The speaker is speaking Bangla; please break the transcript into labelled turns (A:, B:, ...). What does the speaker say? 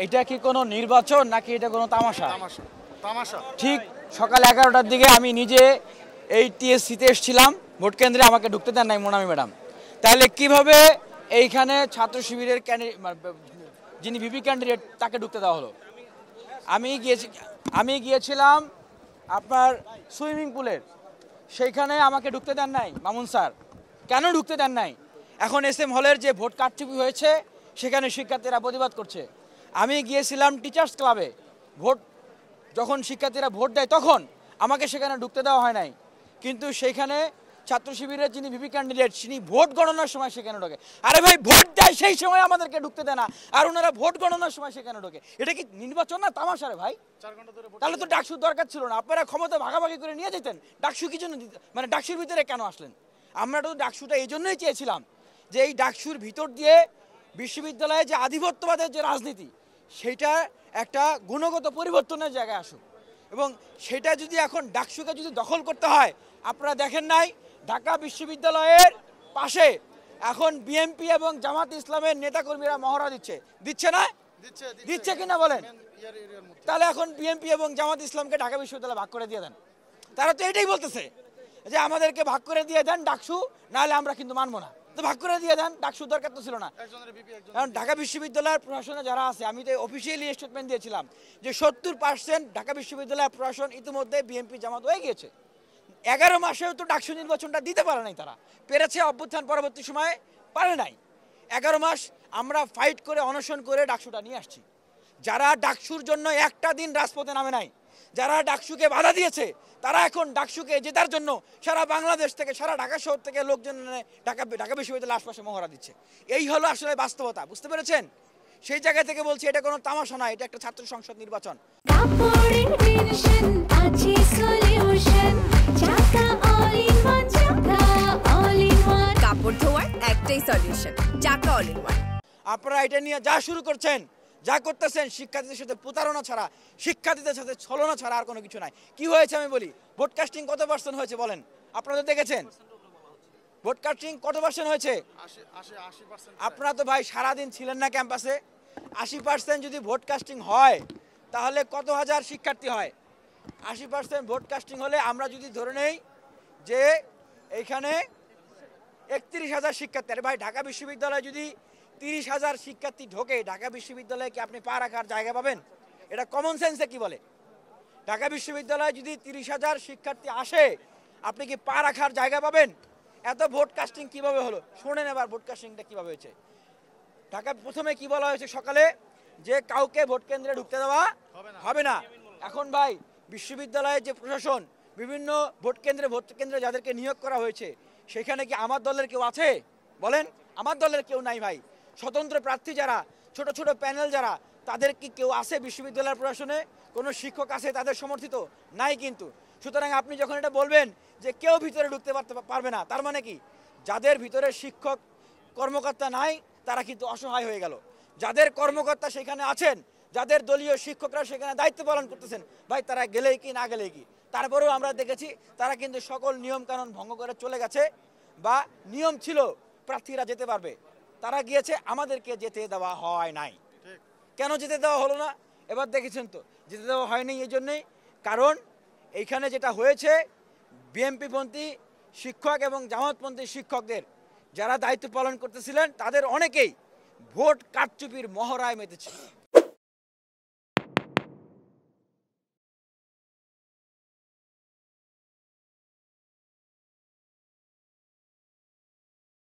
A: এটা কি কোনো নির্বাচন নাকি এটা কোনো তামাশা?
B: তামাশা তামাশা।
A: ঠিক সকাল 11টার দিকে আমি নিজে এই টিএসসিতে এসেছিলাম, ভোট কেন্দ্রে আমাকে ঢুকতে দেন নাই মোনামি ম্যাডাম। তাহলে কিভাবে এইখানে ছাত্র শিবিরের যিনি ভিপি ক্যান্ডিডেট তাকে ঢুকতে দেওয়া হলো? আমি গিয়েছিলাম আপনার সুইমিং পুলের, সেইখানে আমাকে ঢুকতে দেন নাই মামুন স্যার। কেন ঢুকতে দেন নাই? এখন SM হলের যে ভোট কারচুপি হয়েছে সেখানে শিক্ষার্থীরা প্রতিবাদ করছে। আমি গিয়েছিলাম টিচার্স ক্লাবে, যখন শিক্ষার্থীরা ভোট দেয় তখন আমাকে সেখানে ঢুকতে দেওয়া হয় নাই, কিন্তু সেইখানে ছাত্র শিবিরের যিনি ভিপি ক্যান্ডিডেট তিনি ভোট গণনার সময় সেখানে ঢোকে। আরে ভাই, ভোট দেয় সেই সময় আমাদেরকে ঢুকতে দেয় না, আর ওনারা ভোট গণনার সময় সেখানে ঢোকে। এটা কি নির্বাচন না তামাশা রে ভাই?
B: 4 ঘন্টা ধরে
A: তাহলে তো ডাকসুর দরকার ছিল না, আপনারা ক্ষমতা ভাগাভাগি করে নিয়ে যেতেন। ডাকসু কি জন্য মানে ডাকসুর ভিতরে কেন আসলেন? আমরা তো ডাকসুটা এই জন্যই চেয়েছিলাম যে এই ডাকসুর ভিতর দিয়ে বিশ্ববিদ্যালয়ে যে আধিপত্যবাদের যে রাজনীতি সেইটা একটা গুণগত পরিবর্তনের জায়গায় আসুক, এবং সেটা যদি এখন ডাকসুকে যদি দখল করতে হয়, আপনারা দেখেন নাই ঢাকা বিশ্ববিদ্যালয়ের পাশে এখন বিএনপি এবং জামাত ইসলামের নেতাকর্মীরা মহড়া দিচ্ছে না? দিচ্ছে কিনা বলেন? তাহলে এখন বিএনপি এবং জামাত ইসলামকে ঢাকা বিশ্ববিদ্যালয় ভাগ করে দিয়ে দেন। তারা তো এটাই বলতেছে যে আমাদেরকে ভাগ করে দিয়ে দেন ডাকসু, নাহলে আমরা কিন্তু মানবো না। তো ভাগ করে দিয়ে দেন, ডাকসু দরকার তো ছিল না। কারণ ঢাকা বিশ্ববিদ্যালয়ের প্রশাসনে যারা আছে, আমি তো অফিসিয়ালি স্টেটমেন্ট দিয়েছিলাম যে 70% ঢাকা বিশ্ববিদ্যালয়ের প্রশাসন ইতিমধ্যে বিএনপি জামাত হয়ে গিয়েছে। 11 মাসেও তো ডাকসু নির্বাচনটা দিতে পারে নাই, তারা পেরেছে অভ্যুত্থান পরবর্তী সময়ে পারে নাই। 11 মাস আমরা ফাইট করে অনশন করে ডাকসুটা নিয়ে আসছি। যারা ডাকসুর জন্য একটা দিন রাজপথে নামে নাই, যারা ডাকসুকে বাধা দিয়েছে, তারা এখন ডাকসুকে জেতার জন্য সারা বাংলাদেশ থেকে, সারা ঢাকা শহর থেকে লোকজন ঢাকা বিশ্ববিদ্যালয়ের আশপাশে মহড়া দিচ্ছে। এই হলো আসলে বাস্তবতা, বুঝতে পেরেছেন? সেই জায়গা থেকে বলছি এটা কোনো তামাশা নয়, এটা একটা ছাত্র সংসদ নির্বাচন।
C: কাপড় ধোয়ার একটাই সলিউশন, চাকা অল ইন ওয়ান।
A: আপনারা এটা নিয়ে যা শুরু করছেন, যা করতেছেন, শিক্ষার্থীদের সাথে প্রতারণা ছাড়া, শিক্ষার্থীদের সাথে ছলনা ছাড়া আর কোনো কিছু নাই। কি হয়েছে আমি বলি, ভোটকাস্টিং কত % হয়েছে বলেন? আপনারা তো দেখেছেন ভোটকাস্টিং কত % হয়েছে?
B: 80%।
A: আপনারা তো ভাই সারাদিন ছিলেন না ক্যাম্পাসে। 80% যদি ভোটকাস্টিং হয় তাহলে কত হাজার শিক্ষার্থী হয়? 80% ভোটকাস্টিং হলে আমরা যদি ধরে নেই যে এইখানে 31,000 শিক্ষার্থী, আরে ভাই ঢাকা বিশ্ববিদ্যালয়ে যদি 30,000 শিক্ষার্থী ঢোকে, ঢাকা বিশ্ববিদ্যালয়ে কি আপনি পা রাখার জায়গা পাবেন? এটা কমন সেন্সে কি বলে? ঢাকা বিশ্ববিদ্যালয়ে যদি 30,000 শিক্ষার্থী আসে, আপনি কি পা রাখার জায়গা পাবেন? এত ভোটকাস্টিং কিভাবে হলো? শোনেন এবার ভোটকাস্টিংটা কিভাবে হয়েছে। ঢাকা প্রথমে কি বলা হয়েছে সকালে, যে কাউকে ভোট কেন্দ্রে ঢুকতে দেওয়া হবে না। এখন ভাই বিশ্ববিদ্যালয়ের যে প্রশাসন, বিভিন্ন ভোট কেন্দ্রে যাদেরকে নিয়োগ করা হয়েছে, সেখানে কি আমার দলের কেউ আছে? বলেন, আমার দলের কেউ নাই ভাই। স্বতন্ত্র প্রার্থী যারা, ছোট ছোট প্যানেল যারা, তাদের কি কেউ আছে বিশ্ববিদ্যালয়ের প্রশাসনে? কোনো শিক্ষক আছে তাদের সমর্থিত? নাই কিন্তু। সুতরাং আপনি যখন এটা বলবেন যে কেউ ভিতরে ঢুকতে পারবে না, তার মানে কি যাদের ভিতরে শিক্ষক কর্মকর্তা নাই তারা কিন্তু অসহায় হয়ে গেল। যাদের কর্মকর্তা সেখানে আছেন, যাদের দলীয় শিক্ষকরা সেখানে দায়িত্ব পালন করতেছেন, ভাই তারা গেলেই কি না গেলেই কি? তারপরেও আমরা দেখেছি তারা কিন্তু সকল নিয়মকানুন ভঙ্গ করে চলে গেছে, বা নিয়ম ছিল প্রার্থীরা যেতে পারবে, তারা গিয়েছে, আমাদেরকে যেতে দেওয়া হয় নাই। কেন যেতে দেওয়া হলো না? এবার দেখেছেন তো যেতে দেওয়া হয়নি এই জন্যেই, কারণ এইখানে যেটা হয়েছে, বিএনপিপন্থী শিক্ষক এবং জামাতপন্থী শিক্ষকদের যারা দায়িত্ব পালন করতেছিলেন তাদের অনেকেই ভোট কারচুপির মহড়ায় মেতেছে।